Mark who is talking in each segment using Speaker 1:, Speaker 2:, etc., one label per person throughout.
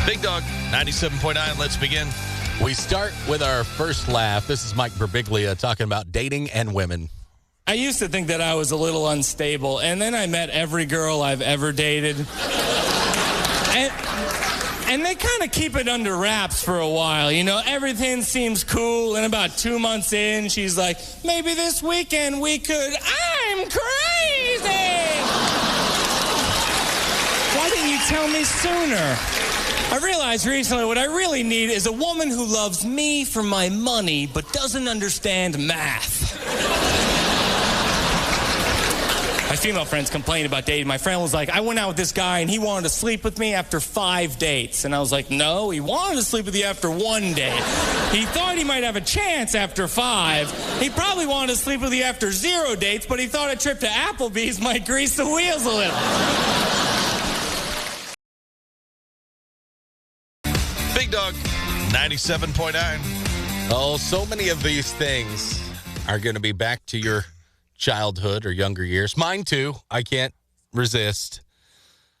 Speaker 1: Big Dog, 97.9. Let's begin.
Speaker 2: We start with our first laugh. This is Mike Birbiglia talking about dating and women.
Speaker 3: I used to think that I was a little unstable, and then I met every girl I've ever dated. And they kind of keep it under wraps for a while. You know, everything seems cool, and about 2 months in, she's like, maybe this weekend we could... I'm crazy! Why didn't you tell me sooner? I realized recently what I really need is a woman who loves me for my money but doesn't understand math. My female friends complained about dating. My friend was like, I went out with this guy and he wanted to sleep with me after 5 dates. And I was like, no, he wanted to sleep with you after 1 date. He thought he might have a chance after 5. He probably wanted to sleep with you after 0 dates, but he thought a trip to Applebee's might grease the wheels a little.
Speaker 1: Big Dog, 97.9.
Speaker 2: Oh, so many of these things are going to be back to your childhood or younger years. Mine too. I can't resist.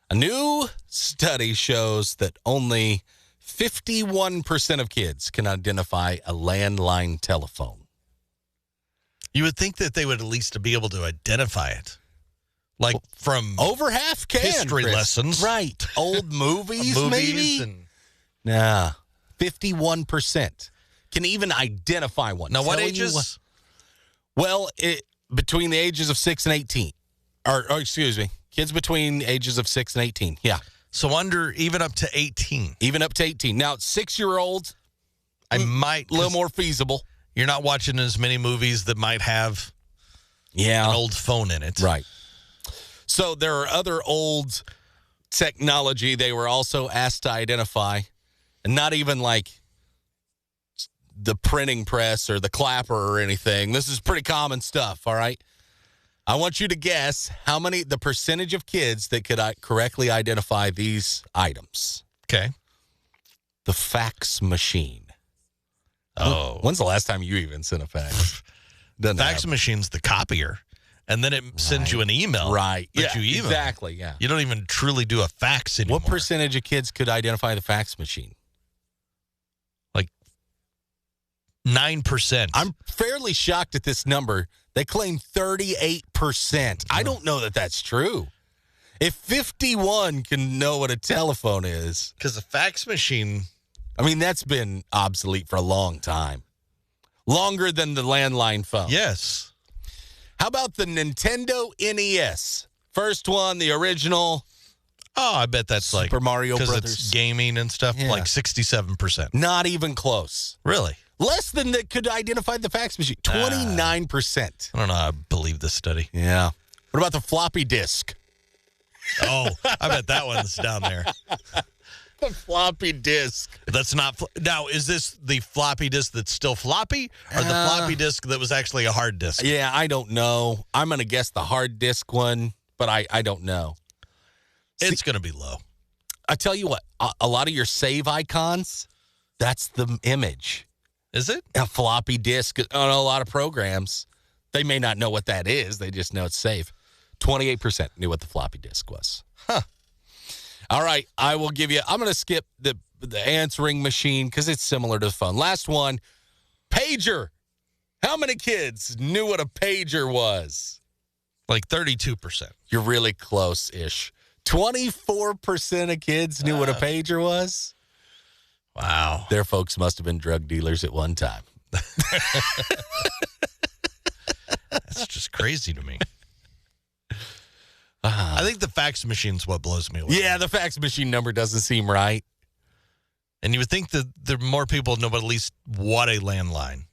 Speaker 2: A new study shows that only 51% of kids can identify a landline telephone.
Speaker 1: You would think that they would at least be able to identify it. Like from
Speaker 2: over half can.
Speaker 1: history
Speaker 2: Chris.
Speaker 1: lessons.
Speaker 2: Right. Old movies maybe?
Speaker 1: And
Speaker 2: Nah. 51% can even identify one.
Speaker 1: now, what
Speaker 2: Telling you
Speaker 1: ages?
Speaker 2: Well, between the ages of 6 and 18. Or excuse me, kids between ages of 6 and 18. Yeah.
Speaker 1: So even up to 18.
Speaker 2: Even up to 18. Now, 6-year-olds,
Speaker 1: I might.
Speaker 2: a little more feasible.
Speaker 1: You're not watching as many movies that might have
Speaker 2: Yeah.
Speaker 1: an old phone in it.
Speaker 2: Right. So there are other old technology they were also asked to identify, and not even like the printing press or the clapper or anything. This is pretty common stuff, all right? I want you to guess the percentage of kids that could correctly identify these items.
Speaker 1: Okay.
Speaker 2: The fax machine.
Speaker 1: Oh.
Speaker 2: When's the last time you even sent a fax?
Speaker 1: Fax machine's the copier. And then it sends you an email.
Speaker 2: Right.
Speaker 1: That you email.
Speaker 2: Exactly, yeah.
Speaker 1: You don't even truly do a fax anymore.
Speaker 2: What percentage of kids could identify the fax machine?
Speaker 1: 9%.
Speaker 2: I'm fairly shocked at this number. They claim 38%. I don't know that that's true. If 51 can know what a telephone is.
Speaker 1: Because the fax machine.
Speaker 2: I mean, that's been obsolete for a long time. Longer than the landline phone.
Speaker 1: Yes.
Speaker 2: How about the Nintendo NES? First one, the original.
Speaker 1: Oh, I bet that's like
Speaker 2: Super Mario Brothers.
Speaker 1: Because it's gaming and stuff,
Speaker 2: Yeah.
Speaker 1: like 67%.
Speaker 2: Not even close.
Speaker 1: Really?
Speaker 2: Less than that could identify the fax machine. 29%.
Speaker 1: I don't know how I believe this study.
Speaker 2: Yeah. What about the floppy disk?
Speaker 1: Oh, I bet that one's down there.
Speaker 2: The floppy disk.
Speaker 1: That's not. Now, is this the floppy disk that's still floppy or the floppy disk that was actually a hard disk?
Speaker 2: Yeah, I don't know. I'm going to guess the hard disk one, but I don't know.
Speaker 1: It's going to be low.
Speaker 2: I tell you what, a lot of your save icons, that's the image.
Speaker 1: Is it?
Speaker 2: A floppy disk on a lot of programs. They may not know what that is. They just know it's save. 28% knew what the floppy disk was.
Speaker 1: Huh.
Speaker 2: All right, I will give you, I'm going to skip the answering machine because it's similar to the phone. Last one, pager. How many kids knew what a pager was?
Speaker 1: Like 32%.
Speaker 2: You're really close-ish. 24% of kids knew what a pager was.
Speaker 1: Wow.
Speaker 2: Their folks must have been drug dealers at one time.
Speaker 1: That's just crazy to me. I think the fax machine's what blows me away.
Speaker 2: Yeah, the fax machine number doesn't seem right.
Speaker 1: And you would think that there are more people know at least what a landline.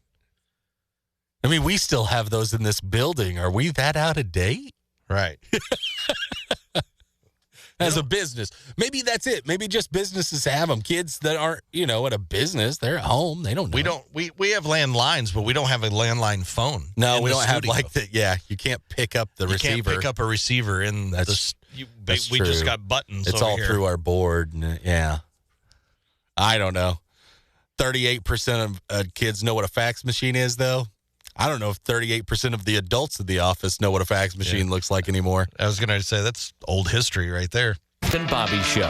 Speaker 2: I mean, we still have those in this building. Are we that out of date?
Speaker 1: Right.
Speaker 2: As a business. Maybe that's it. Maybe just businesses have them. Kids that aren't, at a business, they're at home. They don't know.
Speaker 1: We have landlines, but we don't have a landline phone.
Speaker 2: No, we don't have like that. Yeah, you can't pick up the receiver.
Speaker 1: You can't pick up a receiver in
Speaker 2: that's
Speaker 1: we
Speaker 2: true.
Speaker 1: just got buttons.
Speaker 2: It's
Speaker 1: over
Speaker 2: all
Speaker 1: here.
Speaker 2: through our board. Yeah. I don't know. 38% of kids know what a fax machine is, though. I don't know if 38% of the adults in the office know what a fax machine looks like anymore.
Speaker 1: I was going to say, that's old history right there.
Speaker 4: And Bobby Show.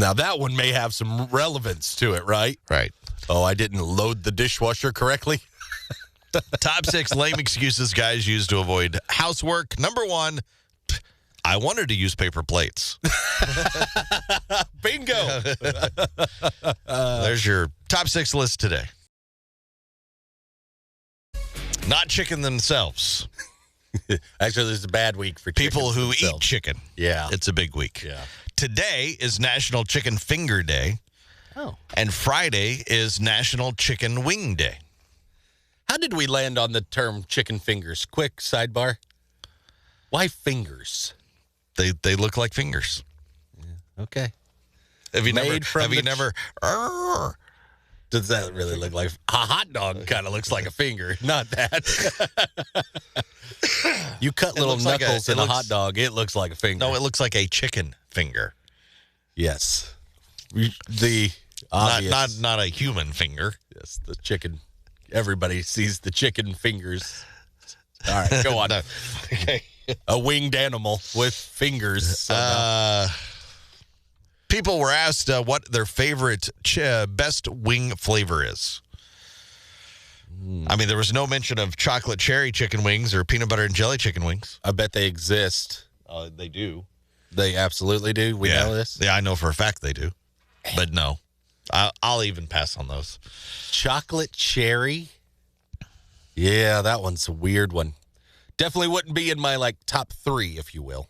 Speaker 2: Now, that one may have some relevance to it, right?
Speaker 1: Right.
Speaker 2: Oh, I didn't load the dishwasher correctly?
Speaker 1: Top 6 lame excuses guys use to avoid housework. Number 1, I wanted to use paper plates.
Speaker 2: Bingo.
Speaker 1: There's your top 6 list today. Not chicken themselves.
Speaker 2: Actually, this is a bad week for
Speaker 1: People who
Speaker 2: themselves.
Speaker 1: eat chicken.
Speaker 2: Yeah.
Speaker 1: It's a big week.
Speaker 2: Yeah.
Speaker 1: Today is National Chicken Finger Day.
Speaker 2: Oh.
Speaker 1: And Friday is National Chicken Wing Day.
Speaker 2: How did we land on the term chicken fingers? Quick sidebar. Why fingers?
Speaker 1: They look like fingers.
Speaker 2: Okay.
Speaker 1: Have you
Speaker 2: Made from the
Speaker 1: never?
Speaker 2: Does that really look like a hot dog? Kind of looks like a finger. Not that. You cut little
Speaker 1: looks like
Speaker 2: knuckles
Speaker 1: a-
Speaker 2: in
Speaker 1: it
Speaker 2: a
Speaker 1: looks-
Speaker 2: hot dog. It looks like a finger.
Speaker 1: No, it looks like a chicken finger.
Speaker 2: Yes. The obvious.
Speaker 1: Not a human finger.
Speaker 2: Yes, the chicken. Everybody sees the chicken fingers. All right, go on.
Speaker 1: No. Okay.
Speaker 2: A winged animal with fingers. somehow.
Speaker 1: People were asked what their favorite best wing flavor is. I mean, there was no mention of chocolate cherry chicken wings or peanut butter and jelly chicken wings.
Speaker 2: I bet they exist.
Speaker 1: They do.
Speaker 2: They absolutely do. We know this.
Speaker 1: Yeah, I know for a fact they do. But no, I'll even pass on those.
Speaker 2: Chocolate cherry. Yeah, that one's a weird one. Definitely wouldn't be in my top 3, if you will.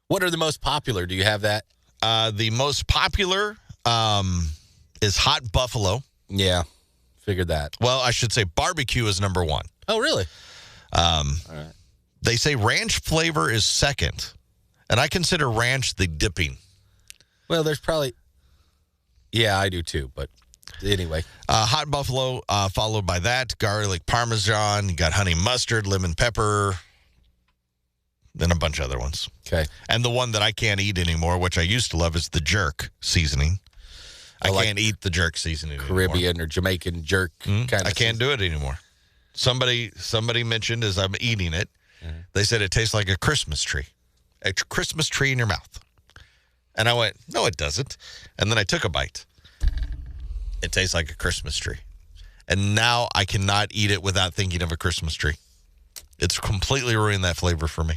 Speaker 2: What are the most popular? Do you have that?
Speaker 1: The most popular is hot buffalo.
Speaker 2: Yeah, figured that.
Speaker 1: Well, I should say barbecue is number 1.
Speaker 2: Oh, really?
Speaker 1: They say ranch flavor is second, and I consider ranch the dipping.
Speaker 2: Well, there's probably. Yeah, I do too. But anyway,
Speaker 1: Hot buffalo, followed by that garlic parmesan. You got honey mustard, lemon pepper, then a bunch of other ones.
Speaker 2: okay.
Speaker 1: And the one that I can't eat anymore, which I used to love, is the jerk seasoning. I
Speaker 2: like
Speaker 1: can't eat the jerk seasoning
Speaker 2: Caribbean or Jamaican jerk kind of.
Speaker 1: I can't do it anymore. Somebody mentioned as I'm eating it, they said it tastes like a Christmas tree in your mouth. And I went, no, it doesn't. And then I took a bite. It tastes like a Christmas tree. And now I cannot eat it without thinking of a Christmas tree. It's completely ruined that flavor for me.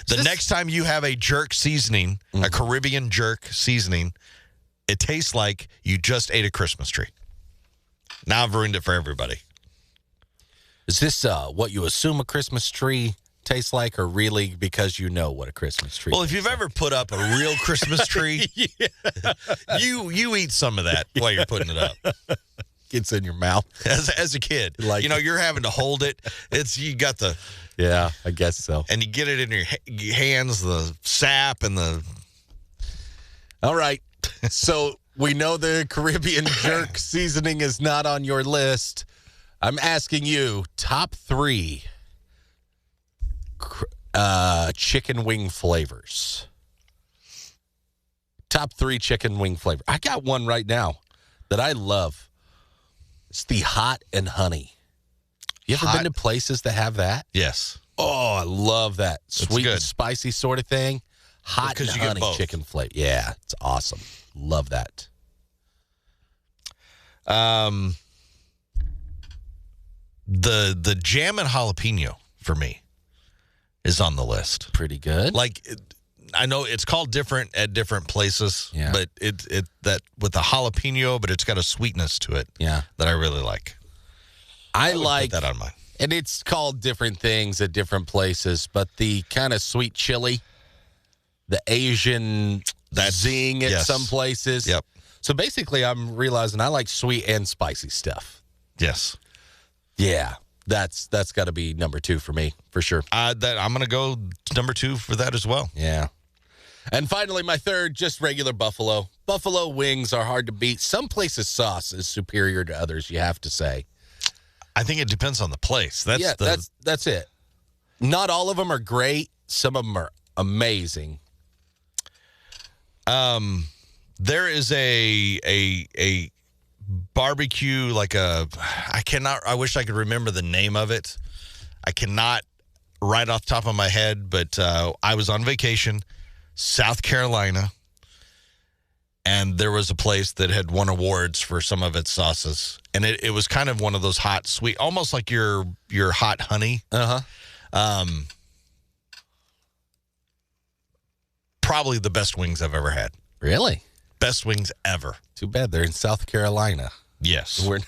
Speaker 1: The next time you have a jerk seasoning, a Caribbean jerk seasoning, it tastes like you just ate a Christmas tree. Now I've ruined it for everybody.
Speaker 2: Is this what you assume a Christmas tree tastes like, or really because you know what a Christmas tree?
Speaker 1: Well, if you've ever put up a real Christmas tree, you eat some of that while you're putting it up.
Speaker 2: Gets in your mouth
Speaker 1: As a kid, you're having to hold it. You got the
Speaker 2: Yeah, I guess so.
Speaker 1: and you get it in your hands, the sap and the.
Speaker 2: All right. So we know the Caribbean jerk seasoning is not on your list. I'm asking you, top 3 chicken wing flavors. Top 3 chicken wing flavor. I got one right now that I love. It's the hot and honey. You ever been to places that have that?
Speaker 1: Yes.
Speaker 2: Oh, I love that. Sweet
Speaker 1: good.
Speaker 2: and spicy sort of thing. Hot and
Speaker 1: Because you get
Speaker 2: honey
Speaker 1: both.
Speaker 2: chicken flavor. Yeah, it's awesome. Love that.
Speaker 1: The jam and jalapeno for me is on the list.
Speaker 2: Pretty good.
Speaker 1: I know it's called different at different places,
Speaker 2: Yeah.
Speaker 1: but it that with the jalapeno, but it's got a sweetness to it.
Speaker 2: Yeah.
Speaker 1: That I really like.
Speaker 2: I
Speaker 1: would
Speaker 2: like
Speaker 1: put that on mine.
Speaker 2: and it's called different things at different places, but the kind of sweet chili, the Asian zing at
Speaker 1: yes.
Speaker 2: some places.
Speaker 1: Yep.
Speaker 2: So basically, I'm realizing I like sweet and spicy stuff.
Speaker 1: Yes.
Speaker 2: Yeah, that's got to be number 2 for me, for sure.
Speaker 1: I'm going to go number 2 for that as well.
Speaker 2: Yeah. And finally, my third, just regular buffalo. Buffalo wings are hard to beat. Some places' sauce is superior to others, you have to say.
Speaker 1: I think it depends on the place.
Speaker 2: That's it. Not all of them are great. Some of them are amazing.
Speaker 1: There is a barbecue, I wish I could remember the name of it. I cannot right off the top of my head, but I was on vacation, South Carolina, and there was a place that had won awards for some of its sauces. And it was kind of one of those hot, sweet, almost like your hot honey. Probably the best wings I've ever had.
Speaker 2: Really?
Speaker 1: Best wings ever.
Speaker 2: Too bad they're in South Carolina.
Speaker 1: Yes.
Speaker 2: We're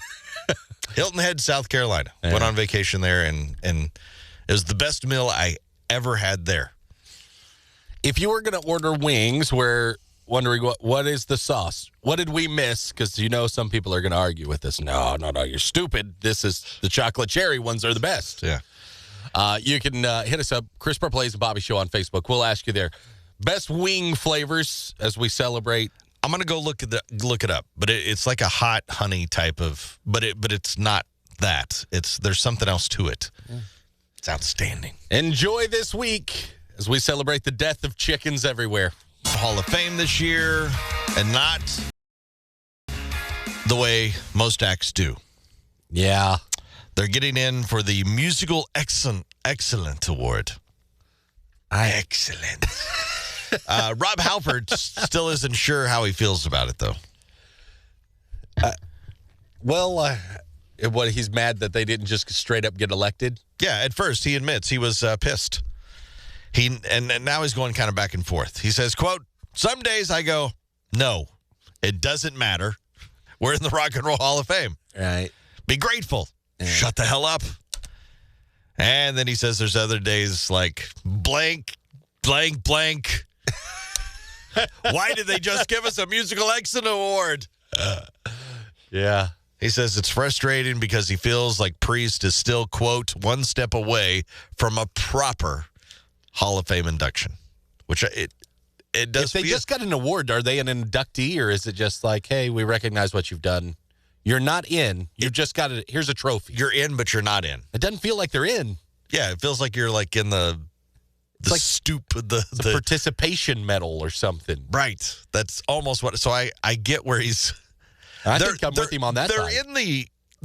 Speaker 1: Hilton Head, South Carolina. Yeah. Went on vacation there, and it was the best meal I ever had there.
Speaker 2: If you were going to order wings, we're wondering what is the sauce? What did we miss? Because some people are going to argue with this. No, you're stupid. This is the chocolate cherry ones are the best.
Speaker 1: Yeah.
Speaker 2: You can hit us up, Chris Plays the Bobby Show on Facebook. We'll ask you there. Best wing flavors as we celebrate.
Speaker 1: I'm gonna go look it up, but it's like a hot honey type of, but it's not that. There's something else to it. Yeah. It's outstanding.
Speaker 2: Enjoy this week as we celebrate the death of chickens everywhere.
Speaker 1: Hall of Fame this year, and not the way most acts do.
Speaker 2: Yeah,
Speaker 1: they're getting in for the Musical Excellent Award. Excellent. Rob Halford still isn't sure how he feels about it, though.
Speaker 2: He's mad that they didn't just straight up get elected?
Speaker 1: Yeah, at first he admits he was pissed. And now he's going kind of back and forth. He says, quote, "Some days I go, no, it doesn't matter. We're in the Rock and Roll Hall of Fame.
Speaker 2: Right.
Speaker 1: Be grateful.
Speaker 2: Yeah.
Speaker 1: Shut the hell up." And then he says there's other days like blank, blank, blank. Why did they just give us a Musical Excellent Award?
Speaker 2: Yeah.
Speaker 1: He says it's frustrating because he feels like Priest is still, quote, one step away from a proper Hall of Fame induction, which it does.
Speaker 2: If they just got an award, are they an inductee, or is it just like, hey, we recognize what you've done? You're not in. You just got it. Here's a trophy.
Speaker 1: You're in, but you're not in.
Speaker 2: It doesn't feel like they're in.
Speaker 1: Yeah, it feels like you're like in the the
Speaker 2: participation medal or something.
Speaker 1: Right. That's almost what. So I get where he's.
Speaker 2: I think I'm with him on that.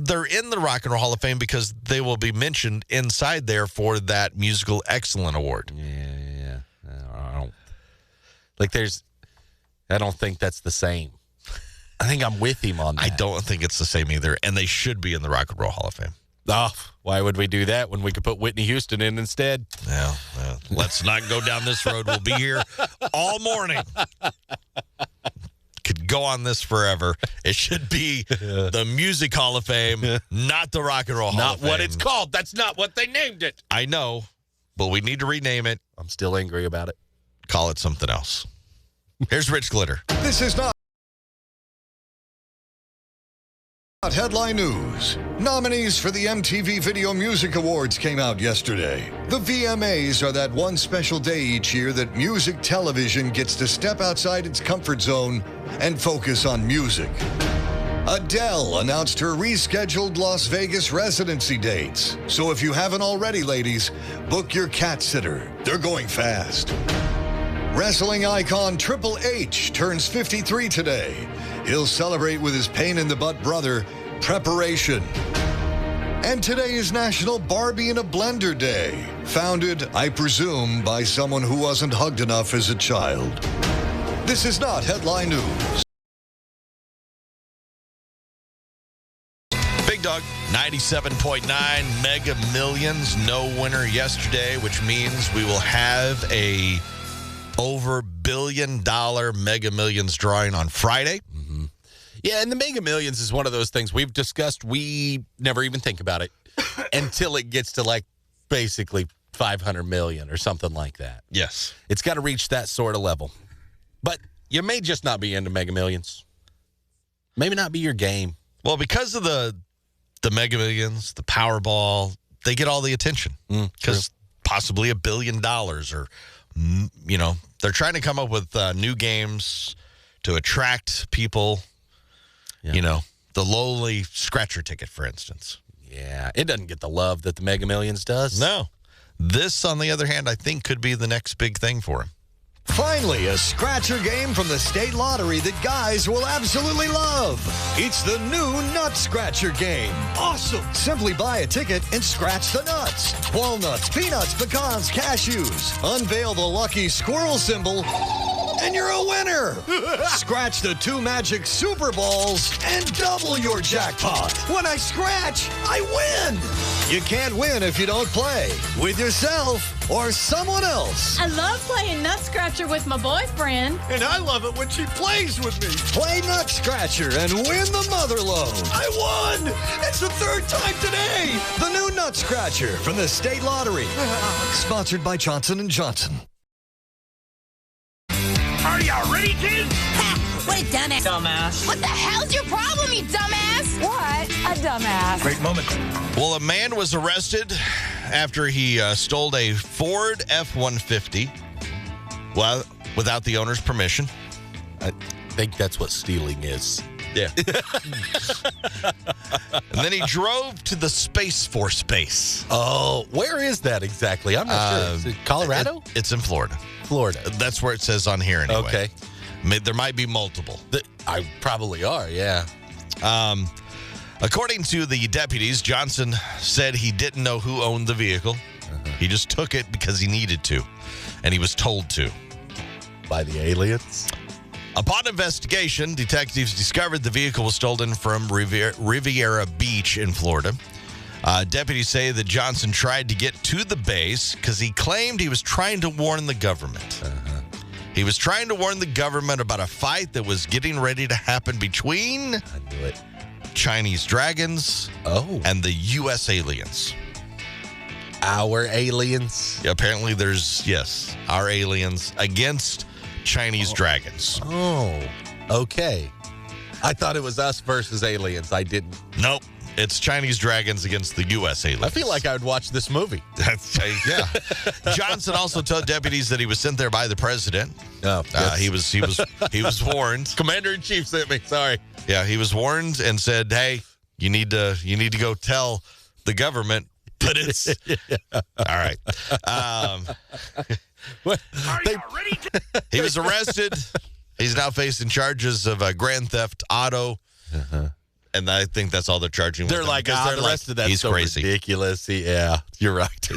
Speaker 1: They're in the Rock and Roll Hall of Fame because they will be mentioned inside there for that Musical Excellent Award.
Speaker 2: Yeah. I don't think that's the same. I think I'm with him on that.
Speaker 1: I don't think it's the same either, and they should be in the Rock and Roll Hall of Fame.
Speaker 2: Oh, why would we do that when we could put Whitney Houston in instead?
Speaker 1: Well, let's not go down this road. We'll be here all morning. Could go on this forever. It should be the Music Hall of Fame, not the Rock and Roll Hall of Fame.
Speaker 2: Not what it's called. That's not what they named it.
Speaker 1: I know, but we need to rename it.
Speaker 2: I'm still angry about it.
Speaker 1: Call it something else. Here's Rich Glitter.
Speaker 5: This is not headline news. Nominees for the MTV Video Music Awards came out yesterday. The VMAs are that one special day each year that music television gets to step outside its comfort zone and focus on music. Adele announced her rescheduled Las Vegas residency dates. So if you haven't already, ladies, book your cat sitter. They're going fast. Wrestling icon Triple H turns 53 today. He'll celebrate with his pain-in-the-butt brother, Preparation. And today is National Barbie in a Blender Day, founded, I presume, by someone who wasn't hugged enough as a child. This is not headline news.
Speaker 1: Big Dog, 97.9 Mega Millions. No winner yesterday, which means we will have a over $1 billion Mega Millions drawing on Friday.
Speaker 2: Mm-hmm. Yeah, and the Mega Millions is one of those things we've discussed. We never even think about it until it gets to like basically 500 million or something like that.
Speaker 1: Yes.
Speaker 2: It's got to reach that sort of level. But you may just not be into Mega Millions. Maybe not be your game.
Speaker 1: Well, because of the Mega Millions, the Powerball, they get all the attention because possibly $1 billion or, they're trying to come up with new games to attract people. Yeah. The lowly scratcher ticket, for instance.
Speaker 2: Yeah, it doesn't get the love that the Mega Millions does.
Speaker 1: No. This, on the other hand, I think could be the next big thing for him.
Speaker 5: Finally, a scratcher game from the state lottery that guys will absolutely love. It's the new Nut Scratcher game. Awesome! Simply buy a ticket and scratch the nuts. Walnuts, peanuts, pecans, cashews. Unveil the lucky squirrel symbol and you're a winner. Scratch the 2 magic Super Balls and double your jackpot.
Speaker 6: When I scratch, I win.
Speaker 5: You can't win if you don't play with yourself or someone else.
Speaker 7: I love playing Nut Scratcher with my boyfriend.
Speaker 6: And I love it when she plays with me.
Speaker 5: Play Nut Scratcher and win the mother load.
Speaker 6: I won! It's the 3rd time today.
Speaker 5: The new Nut Scratcher from the State Lottery. Sponsored by Johnson & Johnson.
Speaker 8: Are y'all ready, kids?
Speaker 9: Ha! What a dumbass. What the hell's your problem, you dumbass?
Speaker 7: What a dumbass.
Speaker 6: Great moment.
Speaker 1: Well, a man was arrested after he stole a Ford F-150 without the owner's permission.
Speaker 2: I think that's what stealing is.
Speaker 1: Yeah. And then he drove to the Space Force base.
Speaker 2: Oh, where is that exactly? I'm not sure. Is it Colorado?
Speaker 1: It's in Florida.
Speaker 2: Florida.
Speaker 1: That's where it says on here anyway.
Speaker 2: Okay.
Speaker 1: There might be multiple.
Speaker 2: I probably are, yeah.
Speaker 1: According to the deputies, Johnson said he didn't know who owned the vehicle. He just took it because he needed to, and he was told to.
Speaker 2: By the aliens?
Speaker 1: Upon investigation, detectives discovered the vehicle was stolen from Riviera Beach in Florida. Deputies say that Johnson tried to get to the base because he claimed he was trying to warn the government. He was trying to warn the government about a fight that was getting ready to happen between
Speaker 2: I knew it.
Speaker 1: Chinese dragons and the U.S. aliens.
Speaker 2: Our aliens?
Speaker 1: Apparently there's, our aliens against Chinese dragons.
Speaker 2: Oh, okay. I thought it was us versus aliens. I didn't.
Speaker 1: Nope. It's Chinese dragons against the U.S. aliens.
Speaker 2: I feel like I would watch this movie.
Speaker 1: Yeah. Johnson also told deputies that he was sent there by the president.
Speaker 2: Oh, yes.
Speaker 1: He was warned.
Speaker 2: Commander-in-Chief sent me. Sorry.
Speaker 1: Yeah, he was warned and said, "Hey, you need to go tell the government." But it's all right.
Speaker 8: Are y'all ready?
Speaker 1: He was arrested. He's now facing charges of grand theft auto. And I think that's all they're charging him.
Speaker 2: They're
Speaker 1: with
Speaker 2: like,
Speaker 1: because
Speaker 2: the rest of that's
Speaker 1: he's
Speaker 2: so
Speaker 1: crazy.
Speaker 2: Ridiculous. Yeah, you're right.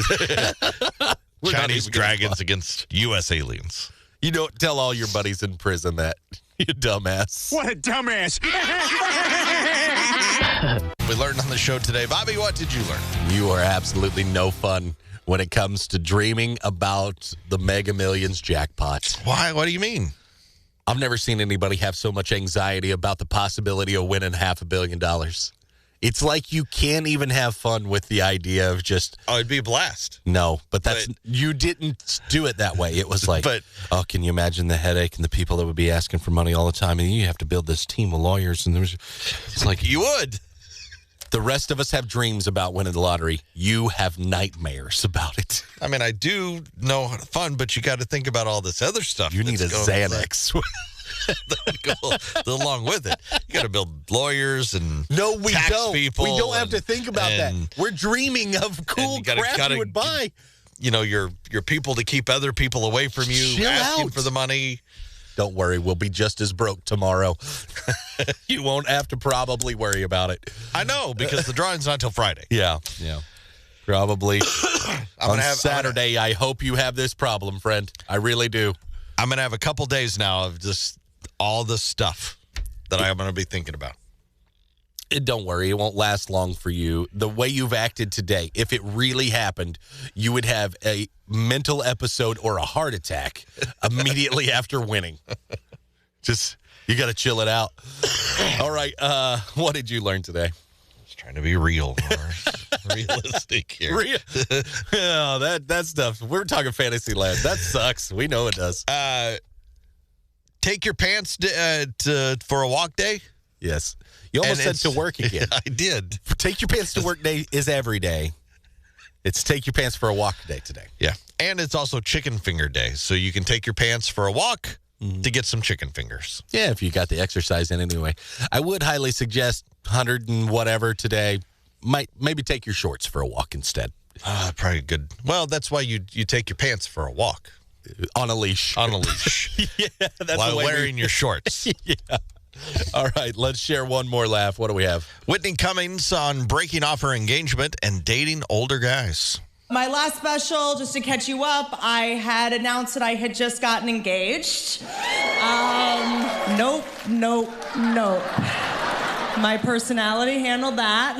Speaker 1: Chinese dragons against U.S. aliens.
Speaker 2: You don't tell all your buddies in prison that, you dumbass.
Speaker 8: What a dumbass.
Speaker 1: We learned on the show today. Bobby, what did you learn?
Speaker 2: You are absolutely no fun when it comes to dreaming about the Mega Millions jackpot.
Speaker 1: Why? What do you mean?
Speaker 2: I've never seen anybody have so much anxiety about the possibility of winning $500 million. It's like you can't even have fun with the idea of just...
Speaker 1: Oh, it'd be a blast.
Speaker 2: No, but you didn't do it that way. It was like, oh, can you imagine the headache and the people that would be asking for money all the time? And you have to build this team of lawyers. And it's like,
Speaker 1: you would.
Speaker 2: The rest of us have dreams about winning the lottery. You have nightmares about it.
Speaker 1: I mean, I do know fun, but you got to think about all this other stuff.
Speaker 2: You need a Xanax.
Speaker 1: Go along with it. You got to build lawyers and
Speaker 2: no, we
Speaker 1: tax
Speaker 2: don't.
Speaker 1: people.
Speaker 2: We don't have to think about that. We're dreaming of cool crap you would buy.
Speaker 1: You know, your people to keep other people away from you,
Speaker 2: Chill
Speaker 1: asking
Speaker 2: out.
Speaker 1: for the money.
Speaker 2: Don't worry, we'll be just as broke tomorrow. You won't have to probably worry about it.
Speaker 1: I know, because the drawing's not till Friday.
Speaker 2: Yeah. Probably on Saturday. I hope you have this problem, friend. I really do.
Speaker 1: I'm going to have a couple days now of just all the stuff that I'm going to be thinking about.
Speaker 2: Don't worry, it won't last long for you. The way you've acted today, if it really happened, you would have a mental episode or a heart attack immediately after winning. Just, you got to chill it out. All right, what did you learn today?
Speaker 1: Just trying to be real, realistic here.
Speaker 2: Yeah, that stuff. We're talking fantasy land. That sucks. We know it does.
Speaker 1: Take your pants for a walk day?
Speaker 2: Yes. You almost said to work again.
Speaker 1: I did.
Speaker 2: Take your pants to work day is every day. It's take your pants for a walk day today.
Speaker 1: Yeah. And it's also chicken finger day. So you can take your pants for a walk to get some chicken fingers.
Speaker 2: Yeah, if you got the exercise in anyway. I would highly suggest 100 and whatever today. Maybe take your shorts for a walk instead.
Speaker 1: Probably good. Well, that's why you take your pants for a walk.
Speaker 2: On a leash.
Speaker 1: On a leash.
Speaker 2: Yeah, that's
Speaker 1: while wearing your shorts.
Speaker 2: Yeah. All right, let's share one more laugh. What do we have?
Speaker 1: Whitney Cummings on breaking off her engagement and dating older guys.
Speaker 10: My last special, just to catch you up, I had announced that I had just gotten engaged. Nope. My personality handled that.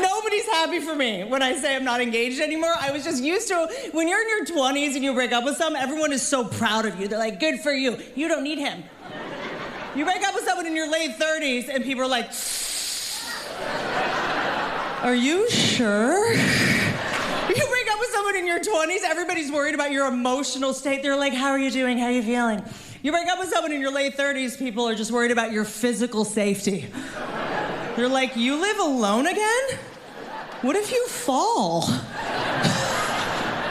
Speaker 10: Nobody's happy for me when I say I'm not engaged anymore. I was just used to, when you're in your 20s and you break up with someone, everyone is so proud of you. They're like, good for you. You don't need him. You break up with someone in your late 30s and people are like, are you sure? You break up with someone in your 20s, everybody's worried about your emotional state. They're like, how are you doing? How are you feeling? You break up with someone in your late 30s, people are just worried about your physical safety. You're like, you live alone again? What if you fall?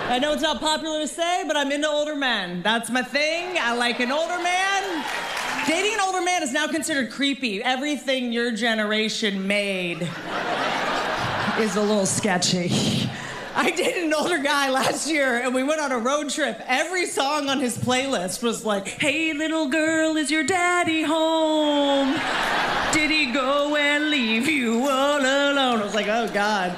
Speaker 10: I know it's not popular to say, but I'm into older men. That's my thing. I like an older man. Dating an older man is now considered creepy. Everything your generation made is a little sketchy. I dated an older guy last year, and we went on a road trip. Every song on his playlist was like, hey, little girl, is your daddy home? Did he go and leave you all alone? I was like, oh, God.